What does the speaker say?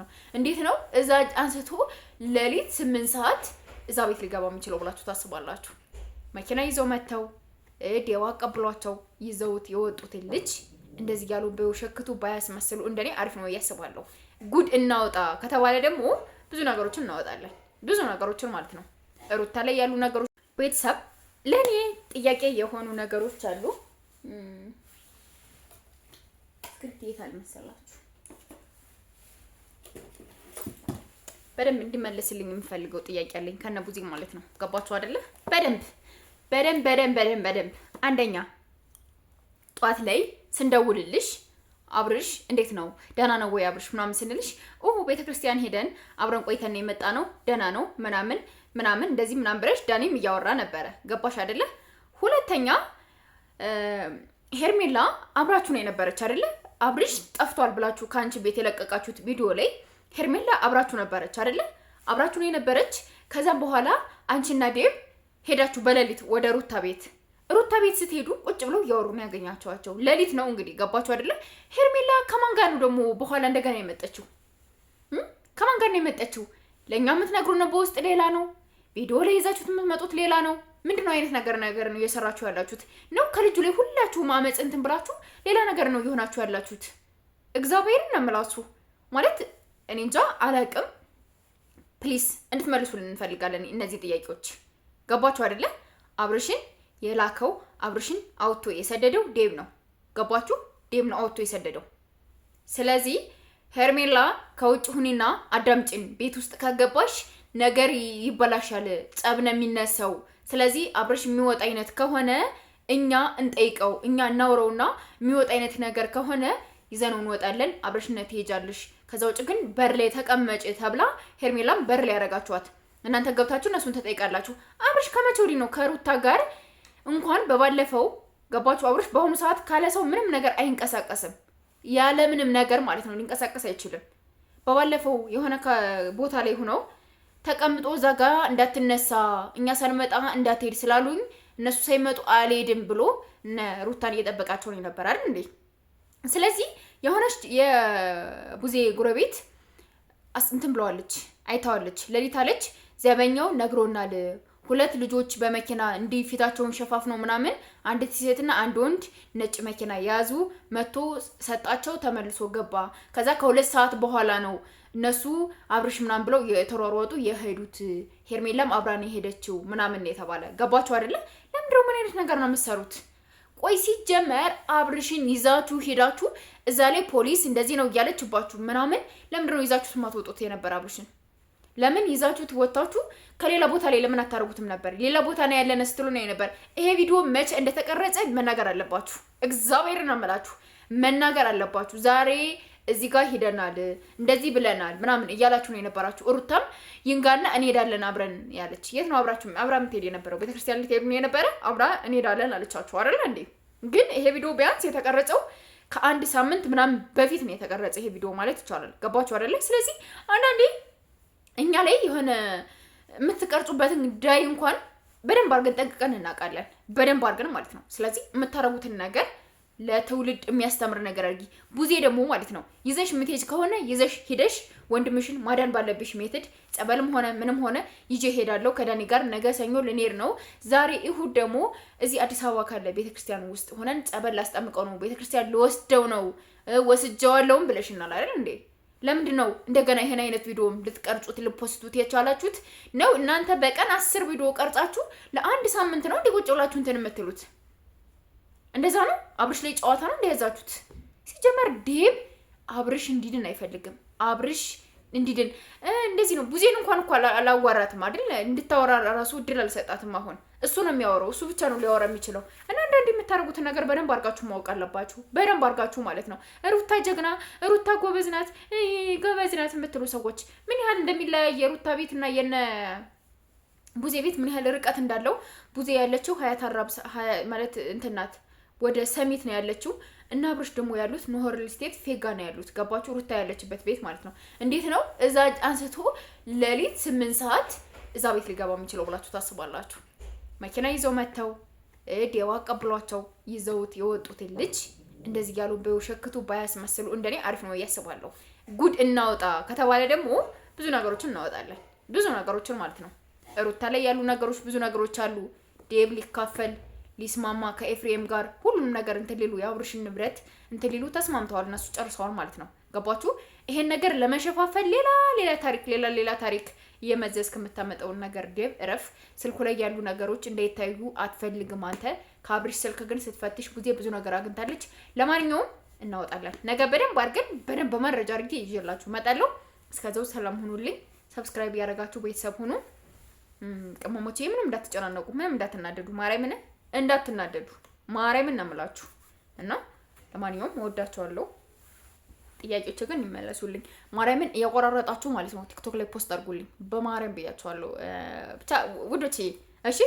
ነው። እንዴት ነው እዛ አንስቶ ሌሊት 8 ሰዓት እዛ ቤት ሊገባ የሚችለው ብላችሁ ታስባላችሁ? መኪና ይዘው መተው ዴዋ አቀብሏቸው ይዘውት የወጡት ልጅ እንደዚህ ያሉ በውሸክቱ ባያስመስሉ እንደኔ አሪፍ ነው ያስባለሁ። ጉድ እናውጣ ከተባለ ደግሞ ብዙ ነገሮችን እናወጣለን። ብዙ ነገሮችን ማለት ነው። ሩታ ላይ ያሉ ነገሮች ቤተሰብ ለኔ ጥያቄ የሆኑ ነገሮች አሉ። ግዴታ አልመሰላችሁ በደንብ እንዲመለስልኝ የምፈልገው ጥያቄ አለኝ ከነቡዚ ማለት ነው። ገባችሁ አይደለ? በደንብ አንደኛ ጧት ላይ ስንደውልልሽ አብርሽ እንዴት ነው ደህና ነው ወይ አብርሽ ምናምን ስንልሽ ቤተክርስቲያን ሄደን አብረን ቆይተን የመጣ ነው ደህና ነው ምናምን እንደዚህ ምናምን ብለሽ ዳኒም እያወራ ነበረ። ገባሽ አይደለ? ሁለተኛ ሄርሜላ አብራችሁ ነው የነበረች አይደለ? አብርሽ ጠፍቷል ብላችሁ ከአንቺ ቤት የለቀቃችሁት ቪዲዮ ላይ ሄርሜላ አብራችሁ ነበረች አይደለ? አብራችሁ ነው የነበረች። ከዛም በኋላ አንቺና ዴብ ሄዳችሁ በሌሊት ወደ ሩታ ቤት ስትሄዱ ቁጭ ብለው እያወሩ ነው ያገኛቸዋቸው። ሌሊት ነው እንግዲህ ገባችሁ አይደለ? ሄርሜላ ከማን ጋር ነው ደግሞ በኋላ እንደገና የመጣችው? ከማን ጋር ነው የመጣችው? ለእኛ የምትነግሩን በውስጥ ሌላ ነው፣ ቪዲዮ ላይ ይዛችሁት የምትመጡት ሌላ ነው። ምንድነው አይነት ነገር ነው እየሰራችሁ ያላችሁት? ነው ከልጁ ላይ ሁላችሁ ማመጽ እንትን ብላችሁ ሌላ ነገር ነው እየሆናችሁ ያላችሁት። እግዚአብሔርን ነው የምላችሁ ማለት እኔ እንጃ አላቅም። ፕሊስ እንድትመልሱልን እንፈልጋለን እነዚህ ጥያቄዎች። ገባችሁ አይደለ? አብርሽን የላከው አብርሽን አውጥቶ የሰደደው ዴብ ነው። ገባችሁ? ዴብ ነው አውጥቶ የሰደደው። ስለዚህ ሄርሜላ ከውጭ ሁኒና አዳምጪን። ቤት ውስጥ ከገባሽ ነገር ይበላሻል፣ ጸብ ነው የሚነሳው። ስለዚህ አብርሽ የሚወጣ አይነት ከሆነ እኛ እንጠይቀው፣ እኛ እናውረውና የሚወጣ አይነት ነገር ከሆነ ይዘነው እንወጣለን። አብርሽነት ትሄጃለሽ። ከዛ ውጭ ግን በር ላይ ተቀመጭ ተብላ ሄርሜላም በር ላይ ያረጋችኋት። እናንተ ገብታችሁ እነሱን ተጠይቃላችሁ። አብርሽ ከመቼ ወዲህ ነው ከሩታ ጋር እንኳን በባለፈው ገባችሁ? አብርሽ በአሁኑ ሰዓት ካለ ሰው ምንም ነገር አይንቀሳቀስም። ያለ ምንም ነገር ማለት ነው ሊንቀሳቀስ አይችልም። በባለፈው የሆነ ቦታ ላይ ሆነው ተቀምጦ እዛ ጋ እንዳትነሳ እኛ ሳንመጣ እንዳትሄድ ስላሉኝ እነሱ ሳይመጡ አልሄድም ብሎ እነ ሩታን እየጠበቃቸው ነው ነበር አይደል እንዴ? ስለዚህ የሆነች የቡዜ ጉረቤት እንትን ብለዋለች፣ አይታዋለች። ሌሊት አለች ዘበኛው ነግሮናል፣ 2 ልጆች በመኪና እንዲህ ፊታቸውን ሸፋፍነው ምናምን አንዲት ሴትና አንድ ወንድ ነጭ መኪና ያዙ፣ መቶ ሰጣቸው፣ ተመልሶ ገባ። ከዛ ከ2 ሰዓት በኋላ ነው እነሱ አብርሽ ምናምን ብለው የተሯሯጡ የሄዱት። ሄርሜላም አብራን የሄደችው ምናምን ነው የተባለ። ገባችሁ አይደለ? ለምንድነው ምን አይነት ነገር ነው የምትሰሩት? ቆይ ሲጀመር አብርሽን ይዛችሁ ሄዳችሁ እዛ ላይ ፖሊስ እንደዚህ ነው እያለችባችሁ ምናምን ለምንድነው ይዛችሁት ማትወጡት የነበር? አብርሽን ለምን ይዛችሁት ወጣችሁ? ከሌላ ቦታ ላይ ለምን አታረጉትም ነበር? ሌላ ቦታ ነው ያለነ ስትሉ ነው ነበር። ይሄ ቪዲዮ መቼ እንደተቀረጸ መናገር አለባችሁ። እግዚአብሔርን አመላችሁ መናገር አለባችሁ። ዛሬ እዚህ ጋር ሄደናል እንደዚህ ብለናል ምናምን እያላችሁ ነው የነበራችሁ። ሩታም ይንጋና እንሄዳለን አብረን ያለች። የት ነው አብራችሁ አብራ ምትሄድ የነበረው? ቤተክርስቲያን ልትሄዱ ነው የነበረ? አብራ እንሄዳለን አለቻችሁ አይደል እንዴ? ግን ይሄ ቪዲዮ ቢያንስ የተቀረጸው ከ1 ሳምንት ምናምን በፊት ነው የተቀረጸ ይሄ ቪዲዮ ማለት ይቻላል። ገባችሁ አይደል? ስለዚህ አንዳንዴ እኛ ላይ የሆነ የምትቀርጹበትን ጉዳይ እንኳን በደንብ አድርገን ጠንቅቀን እናውቃለን። በደንብ አድርገን ማለት ነው። ስለዚህ የምታረጉትን ነገር ለትውልድ የሚያስተምር ነገር አድርጊ። ቡዜ ደግሞ ማለት ነው ይዘሽ ምትሄጅ ከሆነ ይዘሽ ሄደሽ ወንድምሽን ማዳን ባለብሽ ሜትድ ጸበልም ሆነ ምንም ሆነ ይዤ ሄዳለሁ ከዳኒ ጋር ነገ ሰኞ ልኔር ነው። ዛሬ እሁድ ደግሞ እዚህ አዲስ አበባ ካለ ቤተክርስቲያን ውስጥ ሆነን ጸበል ላስጠምቀው ነው፣ ቤተክርስቲያን ልወስደው ነው፣ ወስጀዋለሁም ብለሽናል አይደል እንዴ? ለምንድን ነው እንደገና ይሄን አይነት ቪዲዮ ልትቀርጹት ልፖስቱት የቻላችሁት? ነው እናንተ በቀን 10 ቪዲዮ ቀርጻችሁ ለአንድ ሳምንት ነው እንደ ቁጭ ብላችሁ እንትን የምትሉት? እንደዛ ነው? አብርሽ ላይ ጨዋታ ነው እንደያዛችሁት? ሲጀመር ዴብ አብርሽ እንዲድን አይፈልግም። አብርሽ እንዲድን እንደዚህ ነው። ቡዜን እንኳን እኮ አላዋራትም አይደል? እንድታወራ ራሱ እድል አልሰጣትም። አሁን እሱ ነው የሚያወራው፣ እሱ ብቻ ነው ሊያወራ የሚችለው። እና አንዳንዴ የምታደርጉትን ነገር በደንብ አድርጋችሁ ማወቅ አለባችሁ። በደንብ አድርጋችሁ ማለት ነው። ሩታ ጀግና፣ ሩታ ጎበዝ ናት የምትሉ ሰዎች ምን ያህል እንደሚለያየ የሩታ ቤት እና የነ ቡዜ ቤት ምን ያህል ርቀት እንዳለው። ቡዜ ያለችው ሀያት አራብ ማለት እንትን ናት፣ ወደ ሰሚት ነው ያለችው። እና አብርሽ ደግሞ ያሉት ኖሆር ሪል ስቴት ፌጋ ነው ያሉት። ገባችሁ? ሩታ ያለችበት ቤት ማለት ነው። እንዴት ነው እዛ አንስቶ ሌሊት 8 ሰዓት እዛ ቤት ሊገባ የሚችለው ብላችሁ ታስባላችሁ? መኪና ይዘው መተው ዴዋ አቀብሏቸው ይዘውት የወጡት ልጅ እንደዚህ ያሉ በውሸክቱ ባያስመስሉ እንደኔ አሪፍ ነው ያስባለሁ። ጉድ እናወጣ ከተባለ ደግሞ ብዙ ነገሮችን እናወጣለን። ብዙ ነገሮችን ማለት ነው። ሩታ ላይ ያሉ ነገሮች ብዙ ነገሮች አሉ። ዴብ ሊካፈል ሊስማማ ከኤፍሬም ጋር ሁሉም ነገር እንትን ሊሉ የአብርሽን ንብረት እንትን ሊሉ ተስማምተዋል። እነሱ ጨርሰዋል ማለት ነው። ገባችሁ? ይሄን ነገር ለመሸፋፈል ሌላ ታሪክ እየመዘዝክ የምታመጣውን ነገር ዴብ እረፍ። ስልኩ ላይ ያሉ ነገሮች እንዳይታዩ አትፈልግም አንተ። ከአብርሽ ስልክ ግን ስትፈትሽ ብዙ ነገር አግኝታለች። ለማንኛውም እናወጣለን ነገ በደንብ በመረጃ አድርጌ ይዤላችሁ እመጣለሁ። እስከዛው ሰላም ሁኑልኝ። ሰብስክራይብ ያደረጋችሁ ቤተሰብ ሁኑ። ቅመሞቼ ምንም እንዳትጨናነቁ፣ ምንም እንዳትናደዱ፣ ማርያምን እንዳትናደዱ፣ ማርያምን ነው የምላችሁ። እና ለማንኛውም እወዳችኋለሁ። ጥያቄዎች ግን ይመለሱልኝ። ማርያምን እያቆራረጣችሁ ማለት ነው ቲክቶክ ላይ ፖስት አድርጉልኝ። በማርያም ብያችኋለሁ። ብቻ ውዶቼ እሺ።